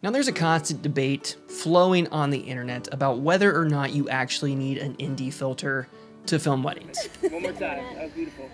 Now there's a constant debate flowing on the internet about whether or not you actually need an ND filter to film weddings. One more time, that was beautiful.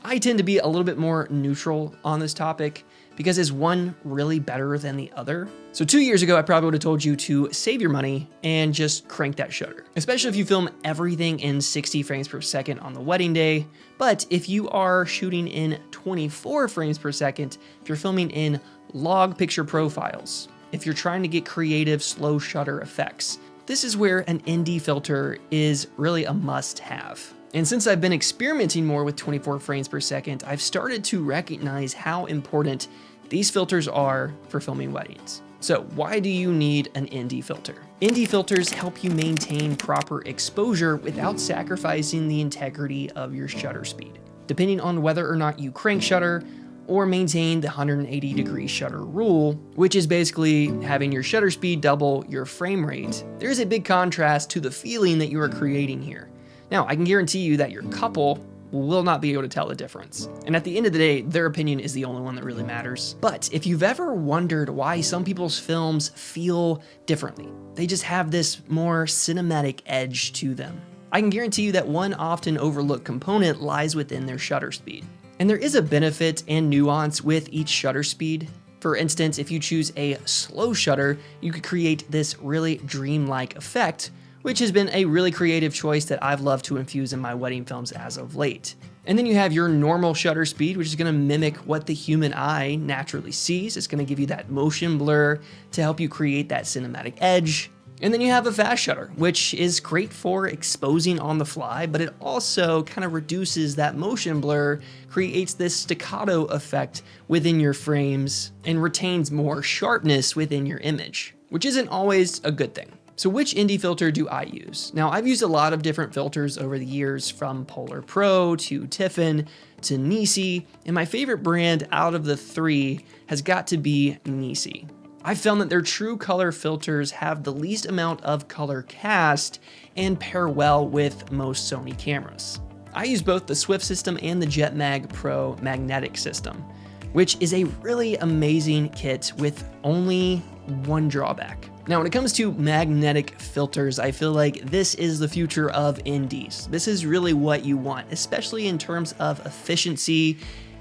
I tend to be a little bit more neutral on this topic because is one really better than the other? So 2 years ago, I probably would have told you to save your money and just crank that shutter, especially if you film everything in 60 frames per second on the wedding day. But if you are shooting in 24 frames per second, if you're filming in log picture profiles, if you're trying to get creative slow shutter effects, this is where an ND filter is really a must-have. And since I've been experimenting more with 24 frames per second, I've started to recognize how important these filters are for filming weddings. So why do you need an ND filter? ND filters help you maintain proper exposure without sacrificing the integrity of your shutter speed. Depending on whether or not you crank shutter or maintain the 180-degree shutter rule, which is basically having your shutter speed double your frame rate, there's a big contrast to the feeling that you are creating here. Now, I can guarantee you that your couple will not be able to tell the difference. And at the end of the day, their opinion is the only one that really matters. But if you've ever wondered why some people's films feel differently, they just have this more cinematic edge to them, I can guarantee you that one often overlooked component lies within their shutter speed. And there is a benefit and nuance with each shutter speed. For instance, if you choose a slow shutter, you could create this really dreamlike effect, which has been a really creative choice that I've loved to infuse in my wedding films as of late. And then you have your normal shutter speed, which is gonna mimic what the human eye naturally sees. It's gonna give you that motion blur to help you create that cinematic edge. And then you have a fast shutter, which is great for exposing on the fly, but it also kind of reduces that motion blur, creates this staccato effect within your frames, and retains more sharpness within your image, which isn't always a good thing. So which ND filter do I use? Now, I've used a lot of different filters over the years, from Polar Pro to Tiffin to Nisi, and my favorite brand out of the three has got to be Nisi. I've found that their true color filters have the least amount of color cast and pair well with most Sony cameras. I use both the Swift system and the Jetmag Pro magnetic system, which is a really amazing kit with only one drawback. Now, when it comes to magnetic filters, I feel like this is the future of NDs. This is really what you want, especially in terms of efficiency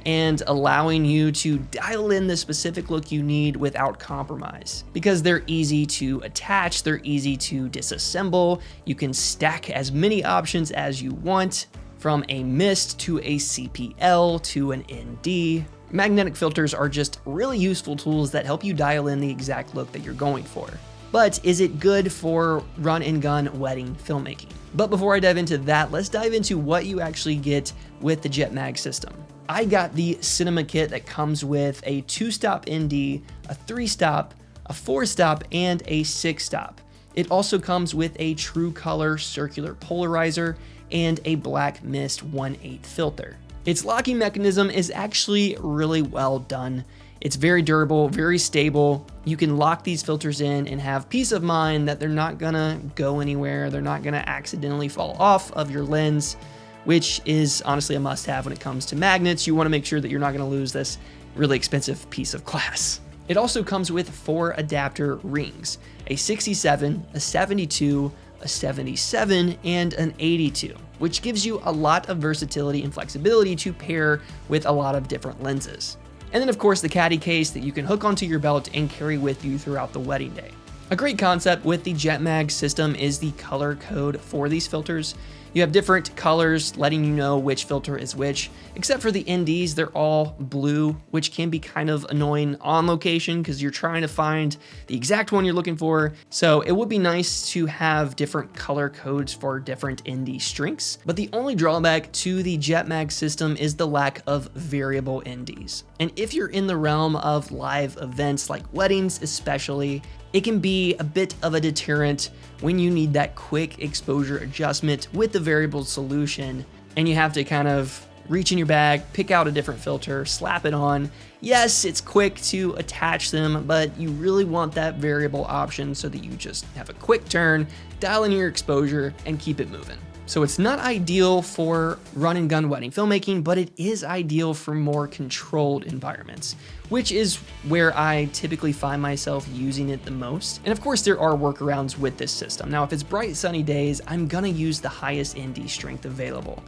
and allowing you to dial in the specific look you need without compromise. Because they're easy to attach, they're easy to disassemble, you can stack as many options as you want, from a mist to a CPL to an ND. Magnetic filters are just really useful tools that help you dial in the exact look that you're going for. But is it good for run and gun wedding filmmaking? But before I dive into that, let's dive into what you actually get with the Jetmag system. I got the cinema kit that comes with a 2-stop ND, a 3-stop, a 4-stop, and a 6-stop. It also comes with a true color circular polarizer and a black mist 1/8 filter. Its locking mechanism is actually really well done. It's very durable, very stable. You can lock these filters in and have peace of mind that they're not gonna go anywhere. They're not gonna accidentally fall off of your lens, which is honestly a must-have when it comes to magnets. You wanna make sure that you're not gonna lose this really expensive piece of glass. It also comes with 4 adapter rings, a 67, a 72, a 77, and an 82, which gives you a lot of versatility and flexibility to pair with a lot of different lenses. And then of course the caddy case that you can hook onto your belt and carry with you throughout the wedding day. A great concept with the Jetmag system is the color code for these filters. You have different colors letting you know which filter is which, except for the NDs, they're all blue, which can be kind of annoying on location because you're trying to find the exact one you're looking for. So it would be nice to have different color codes for different ND strengths. But the only drawback to the Jetmag system is the lack of variable NDs. And if you're in the realm of live events like weddings especially, it can be a bit of a deterrent when you need that quick exposure adjustment with the variable solution and you have to kind of reach in your bag, pick out a different filter, slap it on. Yes, it's quick to attach them, but you really want that variable option so that you just have a quick turn, dial in your exposure, and keep it moving. So it's not ideal for run and gun wedding filmmaking, but it is ideal for more controlled environments, which is where I typically find myself using it the most. And of course there are workarounds with this system. Now, if it's bright sunny days, I'm gonna use the highest ND strength available.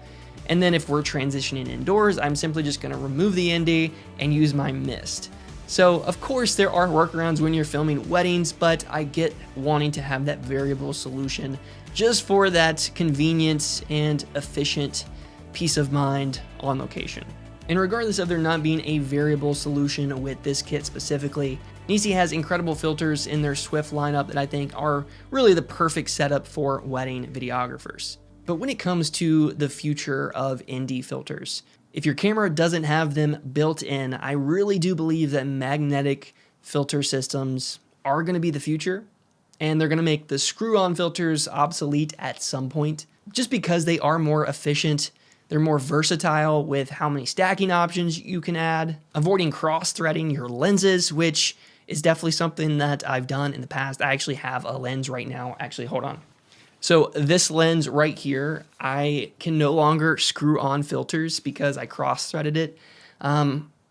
And then if we're transitioning indoors, I'm simply just gonna remove the ND and use my mist. So of course there are workarounds when you're filming weddings, but I get wanting to have that variable solution just for that convenience and efficient peace of mind on location. And regardless of there not being a variable solution with this kit specifically, Nisi has incredible filters in their Swift lineup that I think are really the perfect setup for wedding videographers. But when it comes to the future of ND filters, if your camera doesn't have them built in, I really do believe that magnetic filter systems are going to be the future, and they're going to make the screw-on filters obsolete at some point, just because they are more efficient. They're more versatile with how many stacking options you can add, avoiding cross-threading your lenses, which is definitely something that I've done in the past. I actually have a lens right now. Actually, hold on. So this lens right here, I can no longer screw on filters because I cross-threaded it.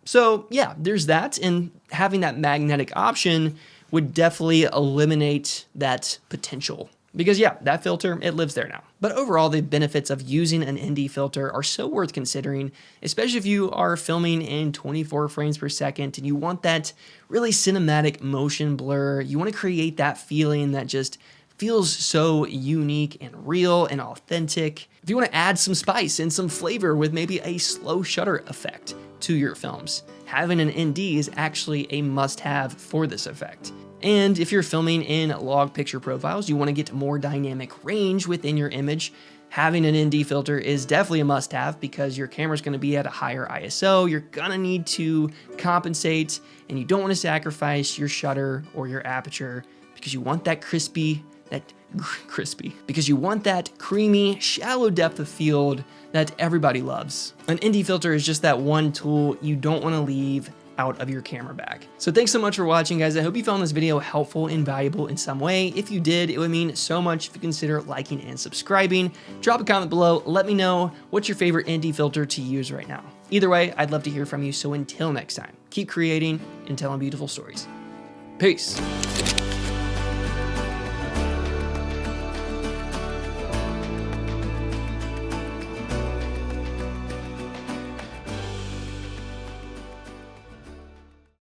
So yeah, there's that, and having that magnetic option would definitely eliminate that potential. Because yeah, that filter, it lives there now. But overall, the benefits of using an ND filter are so worth considering, especially if you are filming in 24 frames per second and you want that really cinematic motion blur. You want to create that feeling that just feels so unique and real and authentic. If you want to add some spice and some flavor with maybe a slow shutter effect to your films, having an ND is actually a must-have for this effect. And if you're filming in log picture profiles, you want to get more dynamic range within your image, having an ND filter is definitely a must-have because your camera's going to be at a higher ISO. You're going to need to compensate, and you don't want to sacrifice your shutter or your aperture because you want that because you want that creamy, shallow depth of field that everybody loves. An ND filter is just that one tool you don't want to leave out of your camera bag. So thanks so much for watching, guys. I hope you found this video helpful and valuable in some way. If you did, it would mean so much if you consider liking and subscribing. Drop a comment below. Let me know what's your favorite ND filter to use right now. Either way, I'd love to hear from you. So until next time, keep creating and telling beautiful stories. Peace.